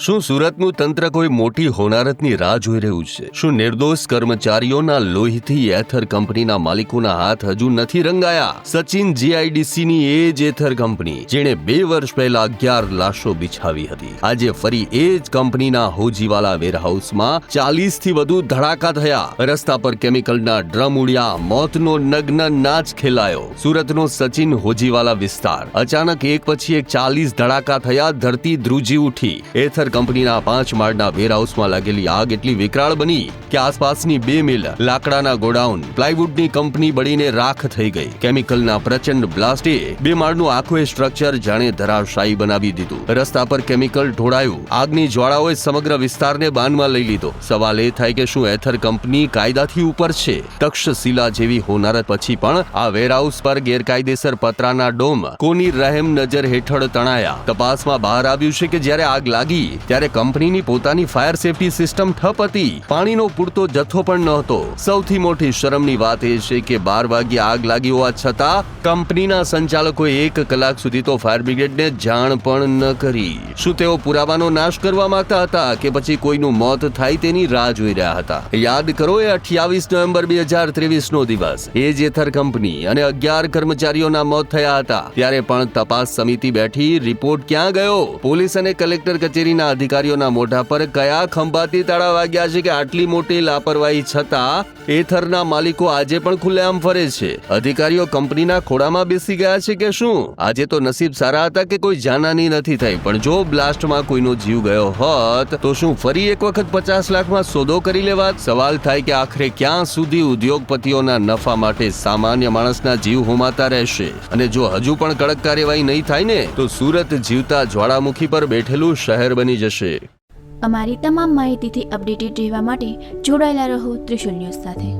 શું સુરતનું તંત્ર કોઈ મોટી હોનારતની રાહ જોઈ રહ્યું છે? શું નિર્દોષ કર્મચારીઓના લોહીથી એથર કંપનીના માલિકોના હાથ હજુ નથી રંગાયા? સચિન જીઆઈડીસીની એ જ એથર કંપની જેણે 2 વર્ષ પહેલા 11 લાશો બિછાવી હતી, આજે ફરી એ જ કંપનીના હોજીવાલા વેરહાઉસમાં 40 થી વધુ ધડાકા થયા. રસ્તા પર કેમિકલના ડ્રમ ઉડ્યા, મોતનો નગ્ન નાચ ખેલાયો. સુરતનો સચિન હોજીવાલા વિસ્તાર અચાનક એક પછી એક 40 ધડાકા થયા, ધરતી ધ્રુજી ઉઠી. એથર કંપનીના 5 માળના વેરહાઉસમાં લાગેલી આગ એટલી વિકરાળ બની કે આસપાસની 2 મિલ, લાકડાના ગોડાઉન, પ્લાયવુડની કંપની બળીને રાખ થઈ ગઈ. કેમિકલના પ્રચંડ બ્લાસ્ટે 2 માળનું આખું સ્ટ્રક્ચર જાણે ધરાશાયી બનાવી દીધું. રસ્તા પર કેમિકલ ઢોળાયું. આગની જ્વાળાઓએ સમગ્ર વિસ્તારને બાનમાં લઈ લીધો. સવાલ એ થાય કે શું એથર કંપની કાયદાથી ઉપર છે? તક્ષશિલા જેવી હોનારત પછી પણ આ વેરહાઉસ પર ગેરકાયદેસર પતરાના ડોમ કોની રહેમ નજર હેઠળ તણાયા? તપાસમાં બહાર આવ્યું છે કે જ્યારે આગ લાગી ત્યારે કંપનીની પોતાની ફાયર સેફટી સિસ્ટમ ઠપ હતી. પાણીનો પૂરતો જથ્થો પણ નહોતો. સૌથી મોટી શરમની વાત એ છે કે 12 વાગ્યે આગ લાગી હોવા છતાં કંપનીના સંચાલકોએ 1 કલાક સુધી તો ફાયર બ્રિગેડને જાણ પણ ન કરી. શું તેઓ પુરાવાનો નાશ કરવા માંગતા હતા કે પછી કોઈનું મોત થાય તેની રાહ જોઈ રહ્યા હતા? યાદ કરો, એ 28 નવેમ્બર 2023 નો દિવસ. એ જ એથર કંપની અને 11 કર્મચારીઓના મોત થયા હતા. ત્યારે પણ તપાસ સમિતિ બેઠી, રિપોર્ટ ક્યાં ગયો? પોલીસ અને કલેક્ટર કચેરીના અધિકારીઓના મોઢા પર કયા ખંભાતી તાળા વાગ્યા છે કે આટલી મોટી લાપરવાહી છતાં એથરના માલિકો આજે પણ ખુલ્લેઆમ ફરે છે? અધિકારીઓ કંપનીના ખોળામાં બેસી ગયા છે કે શું? આજે તો નસીબ સારા હતા કે કોઈ જાનહાની નથી થઈ, પણ જો બ્લાસ્ટમાં કોઈનો જીવ ગયો હોત તો શું ફરી એક વખત 50 લાખમાં સોદો કરી લેવાત? સવાલ થાય કે આખરે ક્યાં સુધી ઉદ્યોગપતિઓના નફા માટે સામાન્ય માણસના જીવ હોમાતા રહેશે? અને જો હજુ પણ કડક કાર્યવાહી નહીં થાય ને તો સુરત જીવતા જ્વાળામુખી પર બેઠેલું શહેર બની જશે. અમારી તમામ માહિતીથી અપડેટેડ રહેવા માટે જોડાયેલા રહો ત્રિશુલ ન્યૂઝ સાથે.